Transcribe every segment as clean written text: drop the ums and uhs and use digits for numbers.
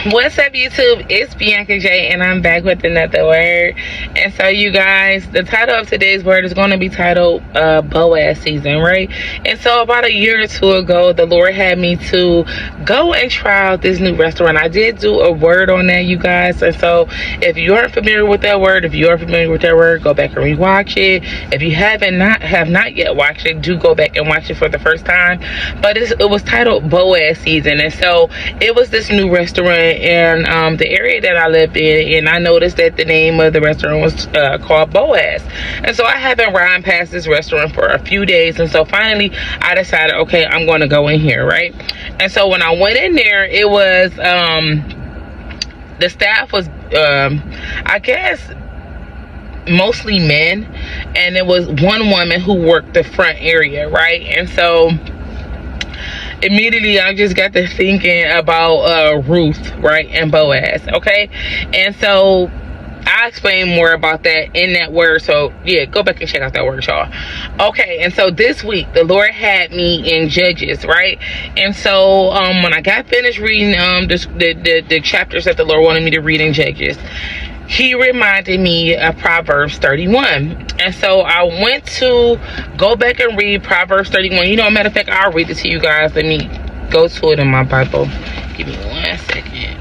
What's up, YouTube? It's Bianca J, and I'm back with another word. And so, you guys, the title of today's word is going to be titled Boaz season, right? And so, about a year or two ago, the Lord had me to go and try out this new restaurant. I did do a word on that, you guys. And so, if you aren't familiar with that word, go back and rewatch it. If you have not yet watched it, do go back and watch it for the first time. But it was titled Boaz season, and so it was this new restaurant in the area that I lived in, and I noticed that the name of the restaurant was called Boaz. And so I had been riding past this restaurant for a few days, and so finally I decided, okay, I'm going to go in here, right? And so when I went in there, it was the staff was I guess mostly men, and it was one woman who worked the front area, right? And so immediately I just got to thinking about Ruth, right, and Boaz, okay? And so I'll explain more about that in that word. So yeah, go back and check out that word, y'all. Okay, and so this week the Lord had me in Judges, right? And so when I got finished reading the chapters that the Lord wanted me to read in Judges, he reminded me of Proverbs 31. And so I went to go back and read Proverbs 31. You know, matter of fact, I'll read it to you guys. Let me go to it in my Bible. Give me 1 second.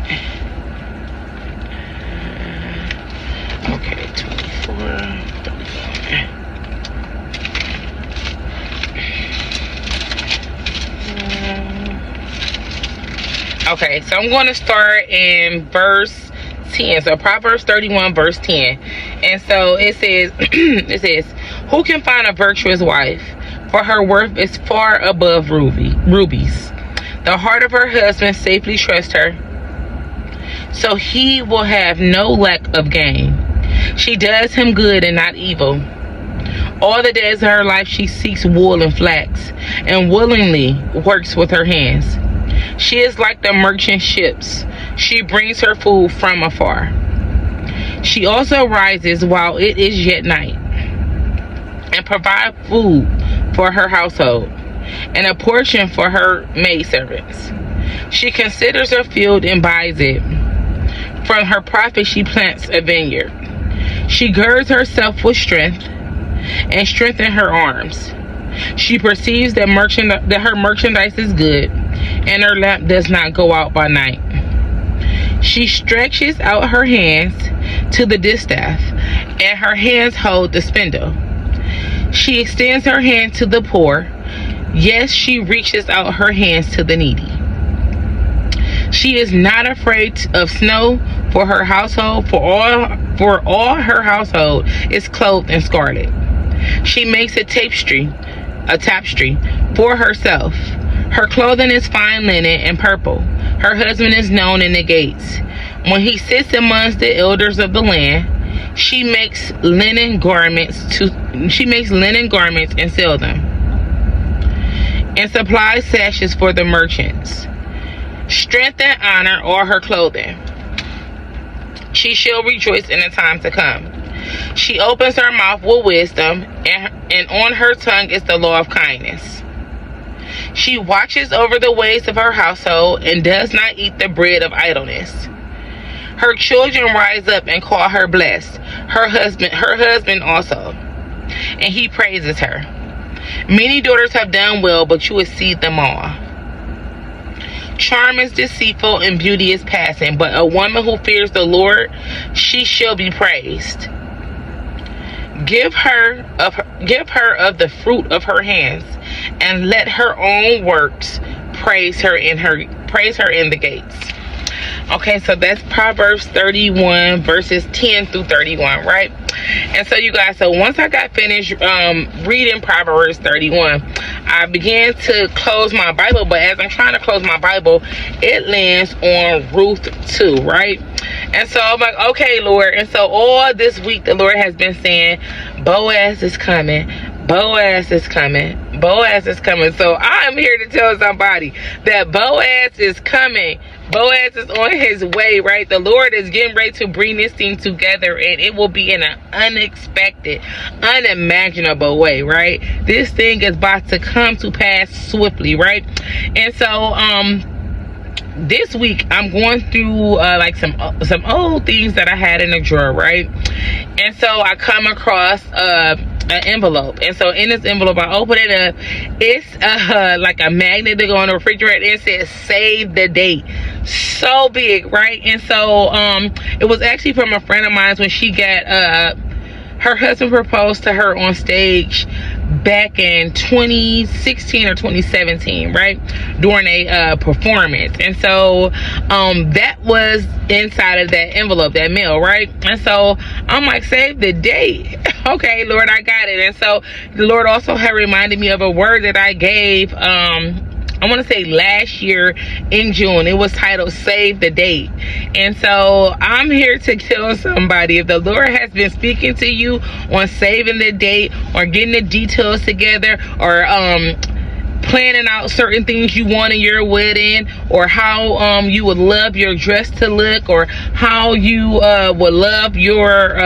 Okay, 24, 31. Okay, so I'm going to start in verse 10. So Proverbs 31 verse 10. And so it says it says, who can find a virtuous wife? For her worth is far above rubies. The heart of her husband safely trusts her, so he will have no lack of gain. She does him good and not evil. All the days of her life she seeks wool and flax, and willingly works with her hands. She is like the merchant ships. She brings her food from afar. She also rises while it is yet night, and provides food for her household, and a portion for her maidservants. She considers her field and buys it. From her profit she plants a vineyard. She girds herself with strength, and strengthens her arms. She perceives that her merchandise is good, and her lamp does not go out by night. She stretches out her hands to the distaff, and her hands hold the spindle. She extends her hand to the poor. Yes, she reaches out her hands to the needy. She is not afraid of snow for her household, for all her household is clothed in scarlet. She makes a tapestry for herself. Her clothing is fine linen and purple. Her husband is known in the gates. When he sits amongst the elders of the land, she makes linen garments and sells them, and supplies sashes for the merchants. Strength and honor are her clothing. She shall rejoice in the time to come. She opens her mouth with wisdom, and on her tongue is the law of kindness. She watches over the ways of her household, and does not eat the bread of idleness. Her children rise up and call her blessed, her husband also, and he praises her. Many daughters have done well, but you exceed them all. Charm is deceitful and beauty is passing, but a woman who fears the Lord, she shall be praised. Give her of the fruit of her hands, and let her own works praise her in the gates. Okay, so that's Proverbs 31 verses 10 through 31, right? And so you guys, so once I got finished reading Proverbs 31, I began to close my Bible, but as I'm trying to close my Bible, it lands on Ruth 2, right? And so I'm like, okay, Lord. And so all this week the Lord has been saying, Boaz is coming, Boaz is coming, Boaz is coming. So I'm here to tell somebody that Boaz is coming. Boaz is on his way, right? The Lord is getting ready to bring this thing together, and it will be in an unexpected, unimaginable way, right? This thing is about to come to pass swiftly, right? And so this week I'm going through like some old things that I had in the drawer, right? And so I come across an envelope, and so in this envelope I open it up. It's like a magnet to go on the refrigerator. It says save the date, so big, right? And so it was actually from a friend of mine when she got her husband proposed to her on stage back in 2016 or 2017, right, during a performance. And so that was inside of that envelope, that mail, right? And so I'm like, save the date. Okay, Lord, I got it. And so the Lord also had reminded me of a word that I gave I want to say last year in June. It was titled Save the Date. And so I'm here to tell somebody, if the Lord has been speaking to you on saving the date, or getting the details together, or planning out certain things you want in your wedding, or how you would love your dress to look, or how you would love your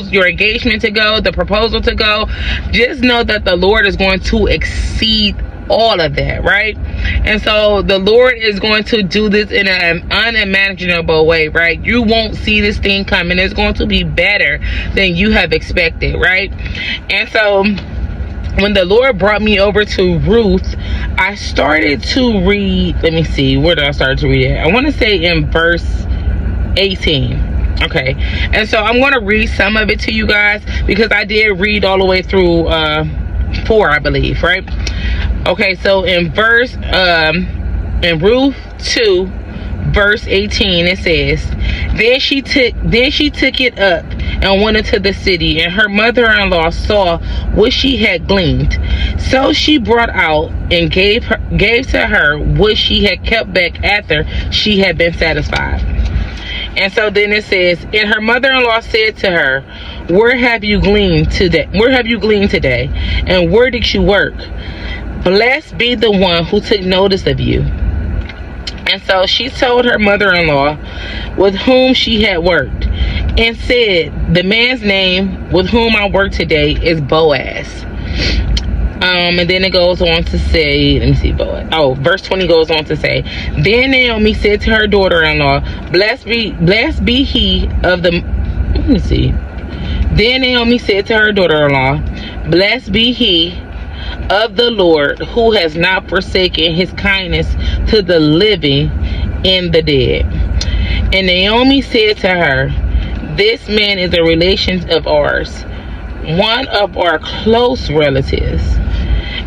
your engagement to go, the proposal to go, just know that the Lord is going to exceed all of that, right? And so the Lord is going to do this in an unimaginable way, right? You won't see this thing coming. It's going to be better than you have expected, right? And so when the Lord brought me over to Ruth, I started to read, let me see, where did I start to read it? I want to say in verse 18. Okay, and so I'm going to read some of it to you guys, because I did read all the way through 4, I believe, right? Okay, so in Ruth 2 verse 18, it says, then she took it up and went into the city, and her mother-in-law saw what she had gleaned. So she brought out and gave to her what she had kept back after she had been satisfied. And so then it says, and her mother-in-law said to her, where have you gleaned today? And where did you work? Blessed be the one who took notice of you. And so she told her mother-in-law with whom she had worked, and said, the man's name with whom I work today is Boaz. And then it goes on to say, let me see, Boaz. Oh, verse 20 goes on to say, then Naomi said to her daughter-in-law, blessed be he of the, let me see. Then Naomi said to her daughter-in-law, blessed be he of the Lord, who has not forsaken his kindness to the living and the dead. And Naomi said to her, this man is a relation of ours, one of our close relatives.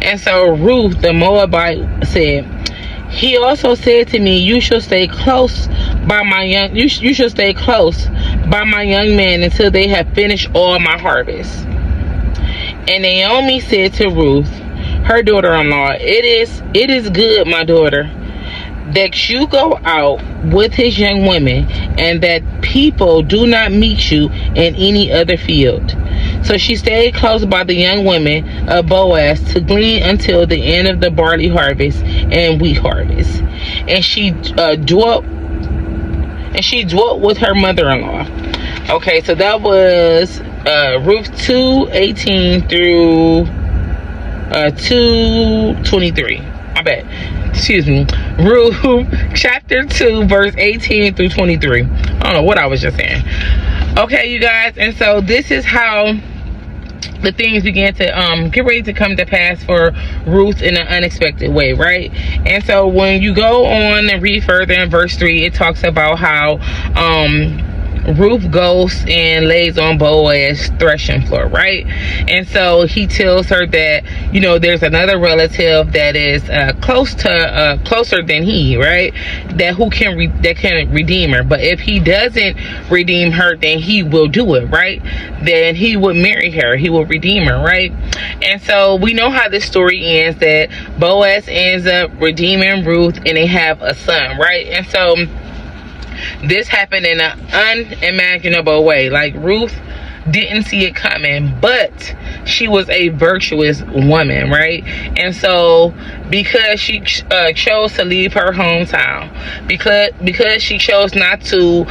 And so Ruth the Moabite said, he also said to me, you shall stay close by my young men until they have finished all my harvest. And Naomi said to Ruth, her daughter-in-law, it is good, my daughter, that you go out with his young women, and that people do not meet you in any other field. So she stayed close by the young women of Boaz to glean until the end of the barley harvest and wheat harvest. And she dwelt with her mother-in-law. Okay, so that was Ruth 2:18 through 2:23. I bet. Excuse me. Ruth chapter 2 verse 18 through 23. I don't know what I was just saying. Okay, you guys, and so this is how the things began to get ready to come to pass for Ruth in an unexpected way, right? And so when you go on and read further in verse 3, it talks about how Ruth goes and lays on Boaz's threshing floor, right? And so he tells her that, you know, there's another relative that is closer than he, right? That can redeem her. But if he doesn't redeem her, then he will do it, right? Then he would marry her. He will redeem her, right? And so we know how this story ends, that Boaz ends up redeeming Ruth, and they have a son, right? And so this happened in an unimaginable way. Like, Ruth didn't see it coming, but she was a virtuous woman, right? And so because she chose to leave her hometown, because she chose not to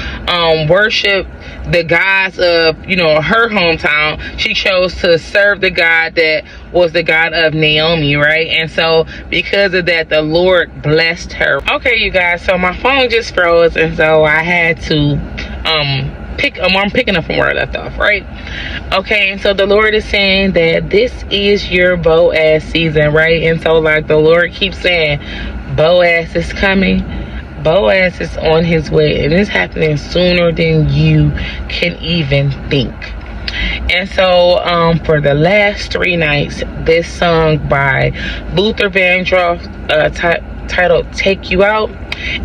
worship the gods of, you know, her hometown, she chose to serve the God that was the God of Naomi, right? And so because of that, the Lord blessed her. Okay, you guys, so my phone just froze, and so I had to I'm picking up from where I left off, right? Okay, and so the Lord is saying that this is your Boaz season, right? And so like the Lord keeps saying, Boaz is coming, Boaz is on his way, and it's happening sooner than you can even think. And so for the last 3 nights, this song by Luther Vandross, titled Take You Out.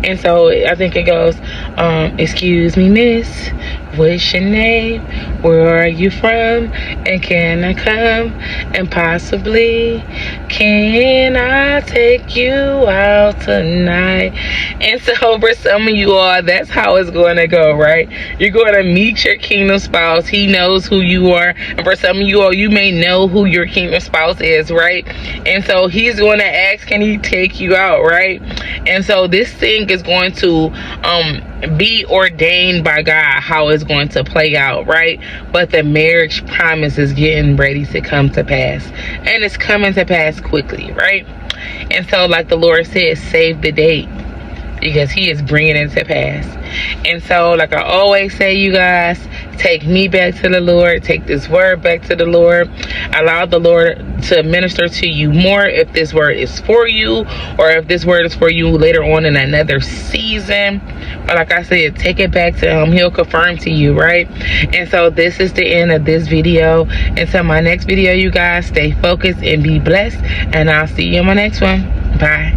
And so I think it goes, excuse me, miss, what's your name, where are you from, and can I come, and possibly can I take you out tonight? And so for some of you all, that's how it's going to go, right? You're going to meet your kingdom spouse. He knows who you are, and for some of you all, you may know who your kingdom spouse is, right? And so he's going to ask, can he take you out, right? And so this thing is going to be ordained by God, how it's going to play out, right? But the marriage promise is getting ready to come to pass, and it's coming to pass quickly, right? And so like the Lord said, save the date, because he is bringing it to pass. And so like I always say, you guys, take me back to the Lord, take this word back to the Lord, allow the Lord to minister to you more if this word is for you, or if this word is for you later on in another season. But like I said, take it back to him. He'll confirm to you, right? And so this is the end of this video. Until my next video, you guys, stay focused and be blessed, and I'll see you in my next one. Bye.